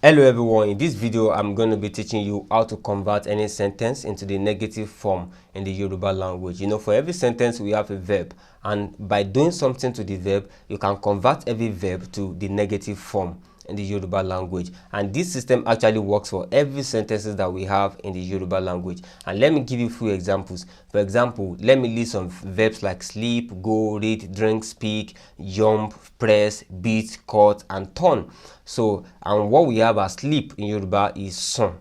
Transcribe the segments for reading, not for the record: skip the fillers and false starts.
Hello everyone, in this video I'm going to be teaching you how to convert any sentence into the negative form in the Yoruba language. For every sentence we have a verb, and by doing something to the verb, you can convert every verb to the negative form in the Yoruba language. And this system actually works for every sentences that we have in the Yoruba language. And let me give you a few examples. For example, let me list some verbs like sleep, go, read, drink, speak, jump, press, beat, cut, and turn. So, and what we have as sleep in Yoruba is sun.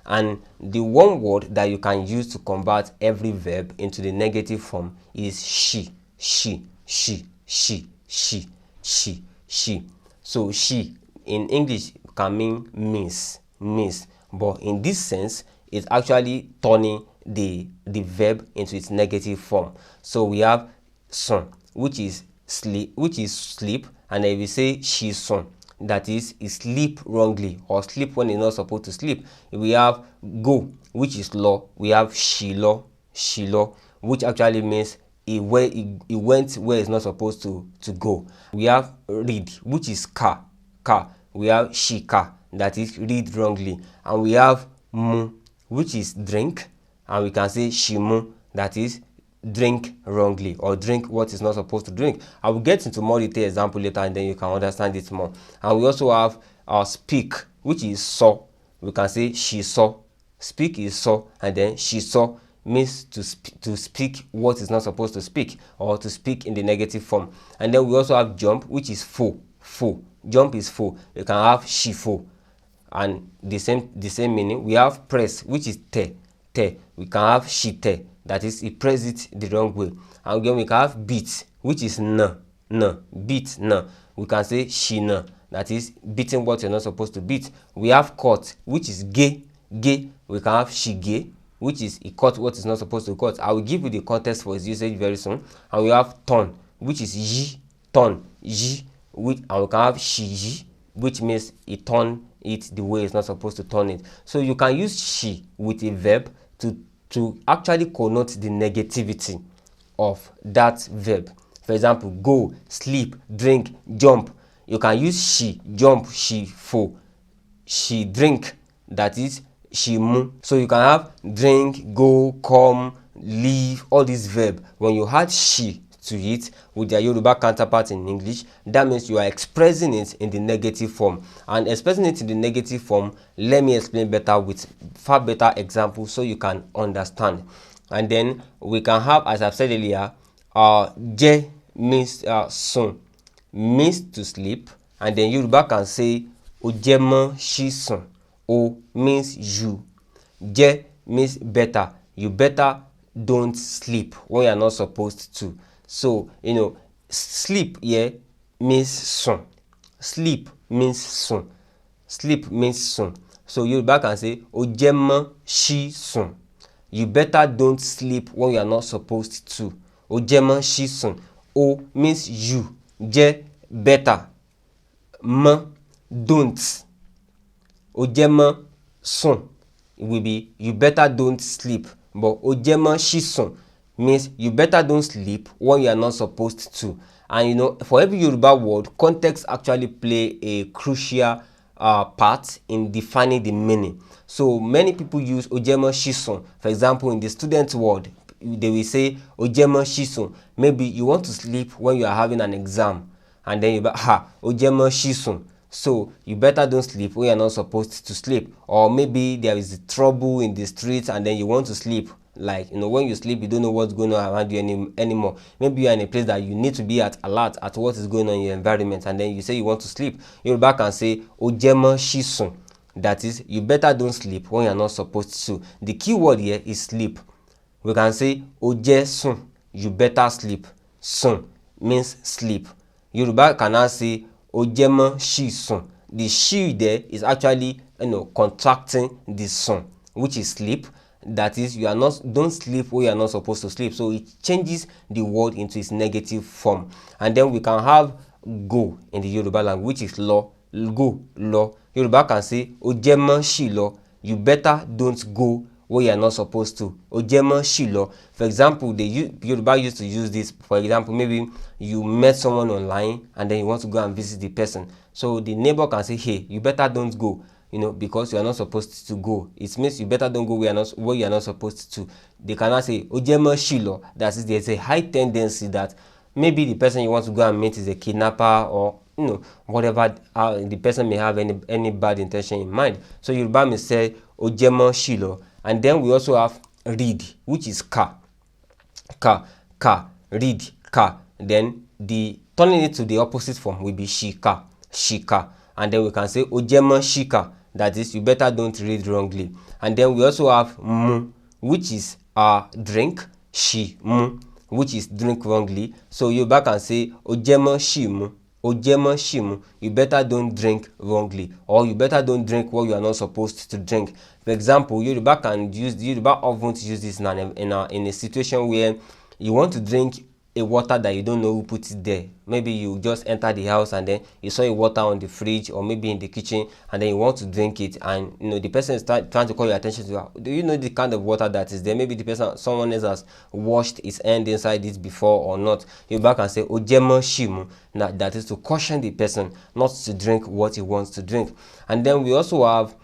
And the one word that you can use to convert every verb into the negative form is she. So she in English can mean miss, but in this sense, it's actually turning the verb into its negative form. So we have son, which is sleep, and then we say she son, that is sleep wrongly or sleep when you're not supposed to sleep. We have go, which is law. We have she law, which actually means he went where it's not supposed to go. We have read, which is car. We have she car, that is read wrongly. And we have mu, which is drink, and we can say she mu, that is drink wrongly or drink what is not supposed to drink. I will get into more detailed example later, and then you can understand it more. And we also have speak, which is saw. We can say she saw. Speak is saw, and then she saw means to speak what is not supposed to speak, or to speak in the negative form. And then we also have jump, which is fo. Jump is fo. You can have she fo, and the same meaning. We have press, which is te. We can have she te, that is he press it the wrong way. And again we can have beat, which is beat. We can say she na, that is beating what you're not supposed to beat. We have cut, which is gay. We can have she gay, which is he cut what is not supposed to cut. I will give you the context for its usage very soon. And we have turn, which is yi, and we can have she yi, which means he turn it the way it's not supposed to turn it. So you can use she with a verb to actually connote the negativity of that verb. For example, go, sleep, drink, jump. You can use she, jump, she fo, she drink, that is she mu. So you can have drink, go, come, leave, all these verbs. When you add she to it with their Yoruba counterpart in English, that means you are expressing it in the negative form. And expressing it in the negative form, let me explain better with far better examples so you can understand. And then we can have, as I've said earlier, je means sun, means to sleep, and then Yoruba can say ojemo shi sun. O means you. Je means better. You better don't sleep when you are not supposed to. So, sleep here means sun. Sleep means sun. So Yoruba can say ojemo shi sun. You better don't sleep when you are not supposed to. Ojemo shi sun. O means you. Je better. M don't. Ojemo sun, it will be you better don't sleep. But ojemo shi sun means you better don't sleep when you are not supposed to. And for every Yoruba word, context actually play a crucial part in defining the meaning. So many people use ojemo shi sun. For example, in the student word, they will say ojemo shi sun. Maybe you want to sleep when you are having an exam, and then you ojemo shi sun. So you better don't sleep when you're not supposed to sleep. Or maybe there is trouble in the streets and then you want to sleep. Like, when you sleep, you don't know what's going on around you anymore. Maybe you're in a place that you need to be alert at what is going on in your environment, and then you say you want to sleep. Yoruba can say ojemo shi sun. That is, you better don't sleep when you're not supposed to. The key word here is sleep. We can say oje sun. You better sleep. Sun means sleep. Yoruba can now say ojemo shi sun. The shi there is actually contracting the sun, which is sleep. That is, don't sleep when you are not supposed to sleep. So it changes the word into its negative form. And then we can have go in the Yoruba language, which is law. Go, law. Yoruba can say ojemo shi law. You better don't go where you are not supposed to. Ojemo shi law. For example, Yoruba used to use this. For example, maybe you met someone online and then you want to go and visit the person. So the neighbor can say, hey, you better don't go, because you are not supposed to go. It means you better don't go where you are not supposed to. They cannot say ojemo shilo. That is, there's a high tendency that maybe the person you want to go and meet is a kidnapper, or whatever. The person may have any bad intention in mind. So Yoruba may say ojemo shilo. And then we also have read, which is ka. Read, ka. Then the turning it to the opposite form will be shika. And then we can say ojemo shika. That is, you better don't read wrongly. And then we also have mu, which is drink. Shi mu, which is drink wrongly. So you back and say ojemo shimu. You better don't drink wrongly, or you better don't drink what you are not supposed to drink. For example, Yoruba often use this in a situation where you want to drink a water that you don't know who put it there. Maybe you just enter the house and then you saw a water on the fridge or maybe in the kitchen, and then you want to drink it, and the person is trying to call your attention to, do you know the kind of water that is there? Maybe someone else has washed his hand inside it before or not. You back and say ojemo shimu. Now, that is to caution the person not to drink what he wants to drink. And then we also have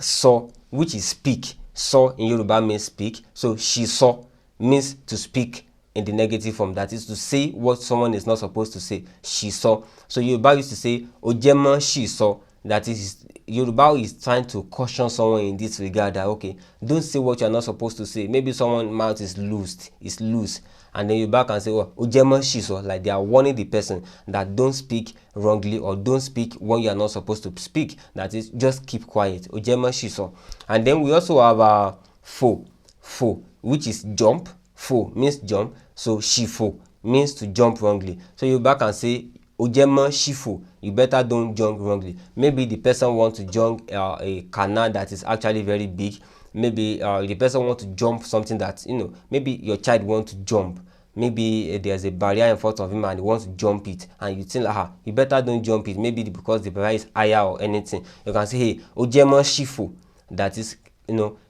so, which is speak. So in Yoruba means speak. So she saw means to speak in the negative form, that is to say what someone is not supposed to say. She saw. So Yoruba used to say ojemo she saw. That is, Yoruba is trying to caution someone in this regard that, okay, don't say what you are not supposed to say. Maybe someone's mouth is loose, and then Yoruba can say, oh, ojemo she saw, like they are warning the person that don't speak wrongly or don't speak when you are not supposed to speak. That is, just keep quiet. Ojemo she saw. And then we also have fo, which is jump. Fo means jump. So shifo means to jump wrongly. So you back and say ojemo shifo. You better don't jump wrongly. Maybe the person wants to jump a canal that is actually very big. Maybe the person wants to jump something that, maybe your child wants to jump. Maybe there's a barrier in front of him and he wants to jump it, and you think, you better don't jump it. Maybe because the barrier is higher or anything. You can say, hey, ojemo shifo. That is,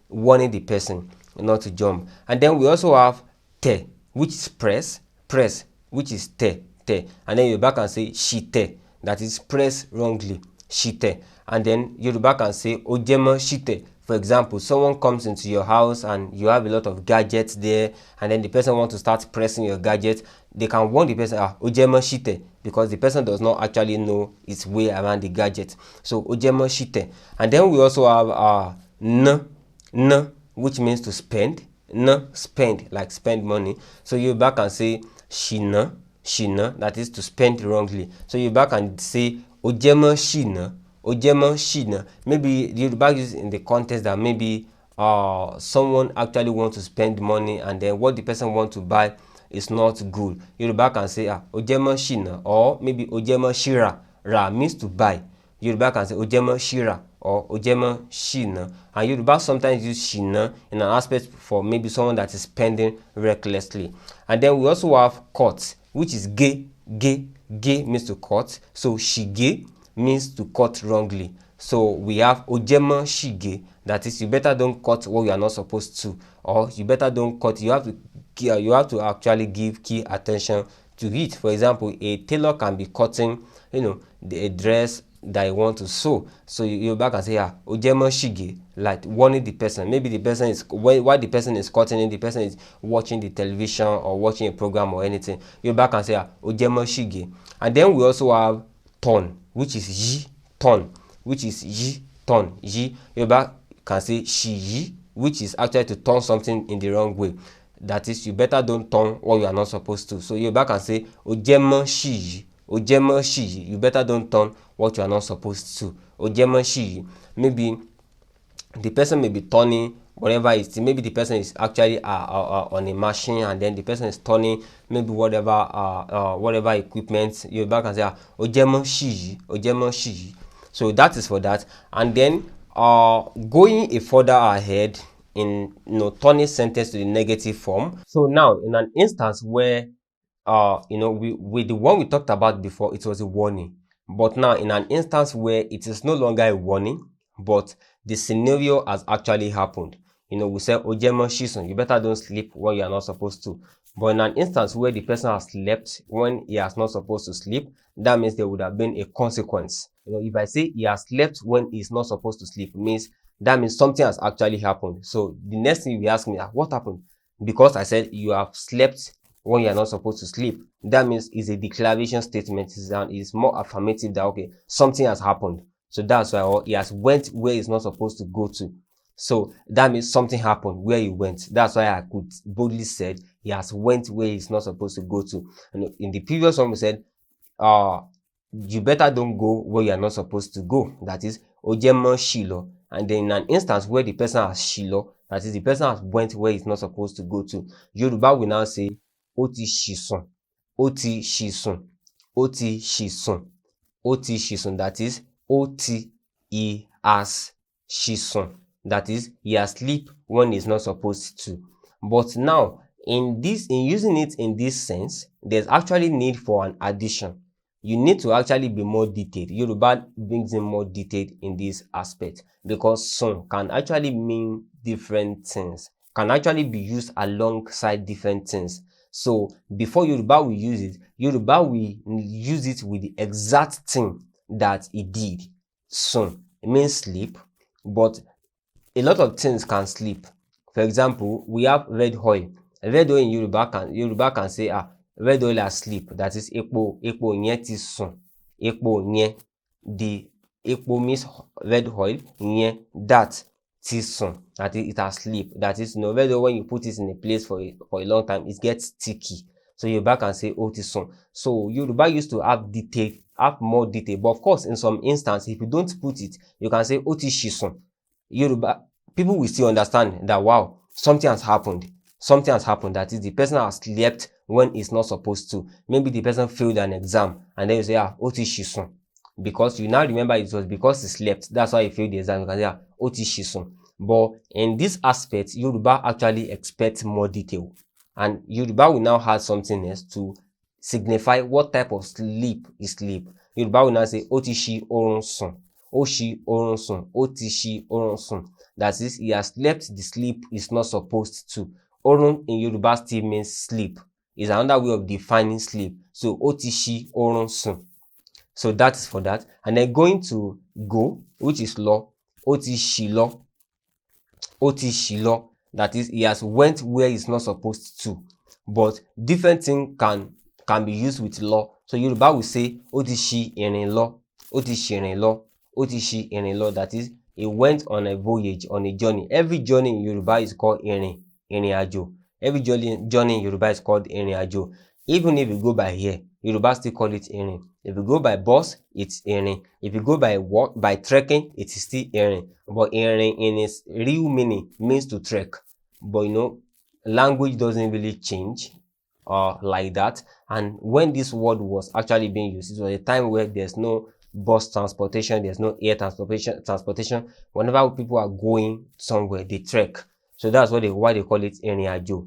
warning the person not to jump. And then we also have te, which is press, which is te. And then Yoruba can say shite, that is press wrongly, shite. And then Yoruba can say ojemo shite. For example, someone comes into your house and you have a lot of gadgets there, and then the person wants to start pressing your gadget. They can warn the person, ojemo shite, because the person does not actually know its way around the gadget. So ojemo shite. And then we also have n, which means to spend. Spend, like spend money. So you back and say shina, that is to spend wrongly. So you back and say ojemo shina. Maybe you back use in the context that maybe someone actually wants to spend money, and then what the person wants to buy is not good. You back and say ojemo shina, or maybe ojemo shira. Ra means to buy. Yoruba can say ojemo shira or ojemo shina. And Yoruba sometimes use shina in an aspect for maybe someone that is spending recklessly. And then we also have cut, which is ge. Ge means to cut. So shige means to cut wrongly. So we have ojemo shige, that is, you better don't cut what you are not supposed to, or you better don't cut. You have to actually give key attention to it. For example, a tailor can be cutting, a dress that you want to sew. So you back and say, ojemo shige, like warning the person. Maybe the person is, while the person is cutting it, the person is watching the television or watching a program or anything. You back and say, ojemo shige. And then we also have turn, which is yi, turn, which is yi, turn, yi. You back can say shi yi, which is actually to turn something in the wrong way. That is, you better don't turn what you are not supposed to. So you back and say ojemo shiyi. You better don't turn what you are not supposed to. Ojemo shiyi. Maybe the person may be turning whatever it is. Maybe the person is actually on a machine, and then the person is turning maybe whatever equipment. You back and say ojemo shiyi. So that is for that. And then going a further ahead in turning sentence to the negative form. So now, in an instance where with the one we talked about before, it was a warning. But now, in an instance where it is no longer a warning, but the scenario has actually happened. We say ojemo shison, you better don't sleep when you are not supposed to. But in an instance where the person has slept when he has not supposed to sleep, that means there would have been a consequence. If I say he has slept when he's not supposed to sleep, means that means something has actually happened. So the next thing you will ask me, what happened? Because I said you have slept when you are not supposed to sleep. That means it's a declaration statement. It's more affirmative that, okay, something has happened. So that's why he has went where he's not supposed to go to. So that means something happened where he went. That's why I could boldly said he has went where he's not supposed to go to. And in the previous one we said, you better don't go where you are not supposed to go. That is Ojemo Shilo. And then in an instance where the person has Shilo, that is the person has went where he's not supposed to go to, Yoruba will now say Oti Shison, Oti Shison, Oti Shison, Oti Shison. That is Oti he has Shison. That is he has sleep when he's not supposed to. But now in using it in this sense, there's actually need for an addition. You need to actually be more detailed. Yoruba brings in more detailed in this aspect because sun can actually mean different things, can actually be used alongside different things. So before Yoruba will use it, Yoruba will use it with the exact thing that it did. Sun, it means sleep, but a lot of things can sleep. For example, we have red oil. Red oil in Yoruba can say, red oil has sleep. That is epo yẹn ti sùn. Epo yẹn, the epo means red oil, yẹn, that, ti sùn. That is, it has sleep. That is, red oil, when you put it in a place for a long time, it gets sticky. So Yoruba can say, ti sùn. So Yoruba used to have more detail. But of course, in some instances, if you don't put it, you can say, ti ṣìsùn. Yoruba, people will still understand that, wow, something has happened. Something has happened. That is, the person has slept when he's not supposed to. Maybe the person failed an exam, and then you say, Oti Shison. Because you now remember it was because he slept. That's why he failed the exam. You can say, Oti Shison. But in this aspect, Yoruba actually expects more detail. And Yoruba will now have something else to signify what type of sleep is sleep. Yoruba will now say, Oti Shi Orun Sun. Oshi orun sun, otishi orun sun. That is, he has slept the sleep he's not supposed to. Orun in Yoruba still means sleep. It's another way of defining sleep. So otishi orun sun. So that is for that. And then going to go, which is law, otishilo. Otishilo. That is, he has went where he's not supposed to. But different thing can be used with law. So Yoruba will say otishi irin law, otishi irin law. Otishi irin law, that is, he went on a voyage, on a journey. Every journey in Yoruba is called irin ajo. Every journey in Yoruba is called irin ajo. Even if you go by air, Yoruba still call it irin. If you go by bus, it's irin. If you go by walk, by trekking, it is still irin. But irin in its real meaning means to trek. But language doesn't really change like that. And when this word was actually being used, it was a time where there's no bus transportation, there's no air transportation. Whenever people are going somewhere, they trek. So that's why they call it irin ajo.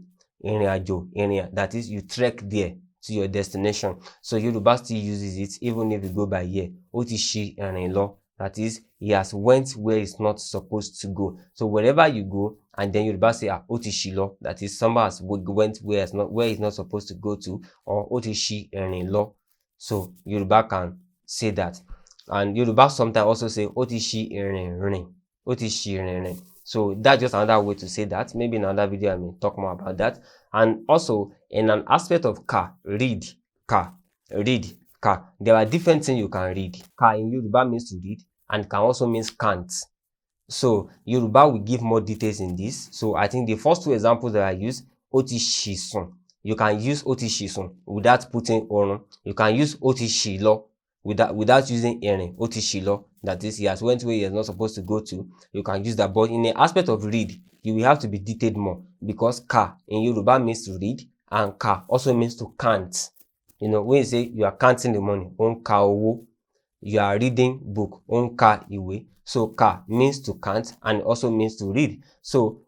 That is, you trek there to your destination. So Yoruba still uses it even if you go by air. Otishi irin law. That is, he has went where he's not supposed to go. So wherever you go, and then Yoruba say otishi law. That is, somebody has went where he's not supposed to go to, or otishi irin law. So Yoruba can say that. And Yoruba sometimes also say otishi irin rin. Otishi irin rin. So that's just another way to say that. Maybe in another video I may talk more about that. And also in an aspect of ka, read, ka, there are different things you can read. Ka in Yoruba means to read and can also means can't. So Yoruba will give more details in this. So I think the first two examples that I use, otishisun. You can use otishisun without putting orun. You can use otishilo without using erin. Otishilo. That is, he has went where he is not supposed to go to. You can use that. But in the aspect of read, you will have to be detailed more, because ka in Yoruba means to read, and ka also means to count. When you say you are counting the money, onka owo, you are reading book, onka iwe. So ka means to count and also means to read. So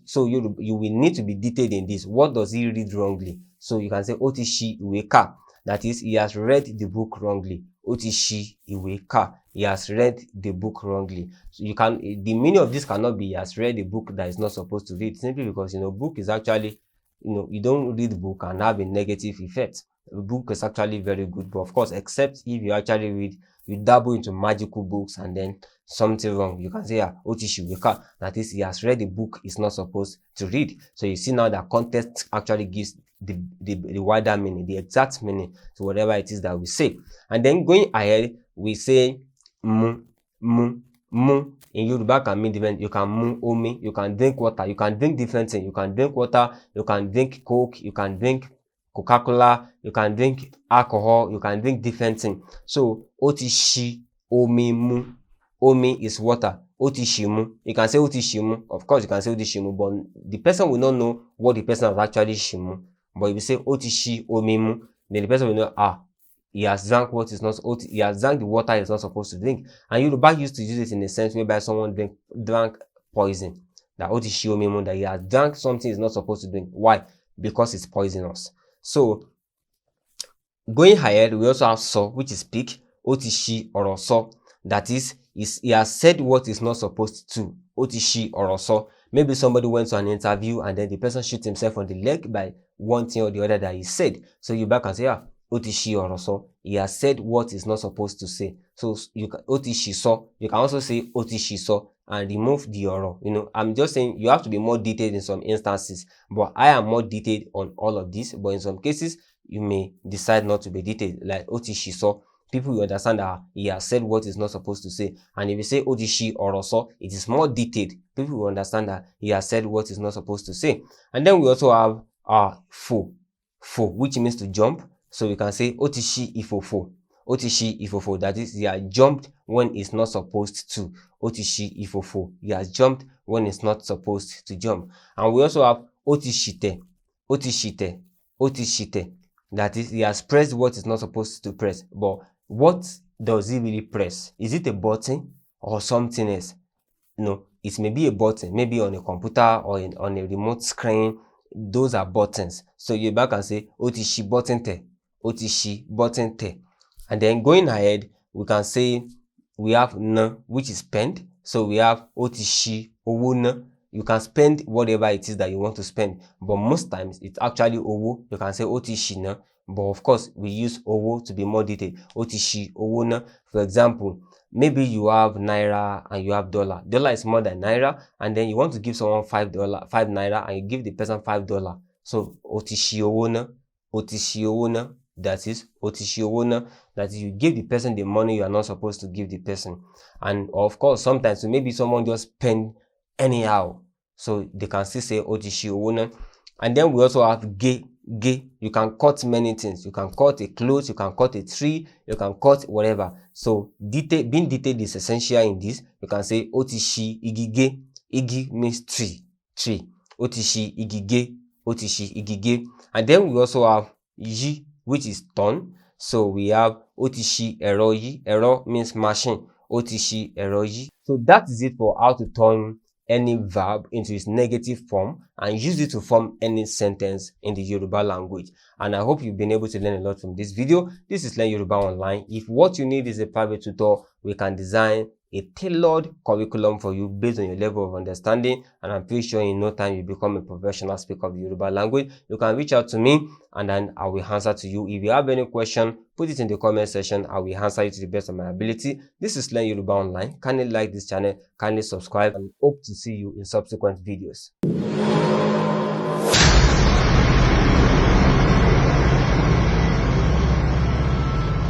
so you will need to be detailed in this. What does he read wrongly? So you can say otishi iwe ka. That is, he has read the book wrongly. Otishi iwe ka. He has read the book wrongly. So the meaning of this cannot be he has read a book that is not supposed to read, simply because book is actually you don't read book and have a negative effect. A book is actually very good, but of course, except if you actually read, you dabble into magical books and then something wrong, you can say, Otishiweka, that is, he has read a book he's not supposed to read. So you see now that context actually gives the wider meaning, the exact meaning to whatever it is that we say. And then going ahead, we say mu, mu, mu. In Yoruba can mean different. You can mu omi, you can drink water, you can drink different things. You can drink water, you can drink Coke, you can drink Coca-Cola, you can drink alcohol, you can drink different things. So otishi omi mu. Omi is water. Otishimu. You can say otishimu. Of course, you can say otishimu, but the person will not know what the person has actually shimu. But if you say otishi omimu, then the person will know, he has drank what is not, he has drank the water he's not supposed to drink. And Yoruba used to use it in a sense whereby someone drank poison. That otishi omimu, that he has drank something he's not supposed to drink. Why? Because it's poisonous. So, going ahead, we also have so, which is speak. Otishi or so. That is, he has said what is not supposed to. Otishi or so. Maybe somebody went to an interview and then the person shot himself on the leg by one thing or the other that he said. So you back and say, Otishi or so. He has said what is not supposed to say. So you can Otishi so. You can also say Otishi so and remove the oro. I'm just saying you have to be more detailed in some instances, but I am more detailed on all of this. But in some cases, you may decide not to be detailed, like Otishi so. People will understand that he has said what is not supposed to say. And if you say Otishi or so, it is more detailed. People will understand that he has said what is not supposed to say. And then we also have fo, which means to jump. So we can say Otishi ifofo. Otishi ifofo. That is, he has jumped when it's not supposed to. Otishi ifofo. He has jumped when it's not supposed to jump. And we also have Otishite. Otishite. Otishite. That is, he has pressed what is not supposed to press. But what does he really press? Is it a button or something else? No, it may be a button, maybe on a computer or on a remote screen. Those are buttons. So you back and say Otishi button te. Otishi button te. And then going ahead, we can say we have n, which is spend. So we have Otishi owo n. You can spend whatever it is that you want to spend, but most times it's actually owo. You can say Otishi na, but of course we use owo to be more detailed. Otishi owo na. For example, maybe you have naira and you have dollar. Dollar is more than naira, and then you want to give someone $5, 5 naira, and you give the person $5. So Otishi owo na. Otishi owo na. That is Otishi owo na. That is, you give the person the money you are not supposed to give the person. And of course, sometimes so maybe someone just spend anyhow. So they can still say Otishi owo na. And then we also have ge. You can cut many things. You can cut a cloth, you can cut a tree, you can cut whatever. So being detailed is essential in this. You can say Otishi igige. Igi means tree. Otishi igige. Otishi igige. And then we also have yi, which is turn. So we have Otishi eroyi. Ero means machine. Otishi eroyi. So that is it for how to turn any verb into its negative form and use it to form any sentence in the Yoruba language. And I hope you've been able to learn a lot from this video. This is Learn Yoruba Online. If what you need is a private tutor, we can design a tailored curriculum for you based on your level of understanding, and I'm pretty sure in no time you become a professional speaker of the Yoruba language. You can reach out to me and then I will answer to you. If you have any question, put it in the comment section. I will answer you to the best of my ability. This is Learn Yoruba Online. Kindly like this channel, kindly subscribe, and hope to see you in subsequent videos.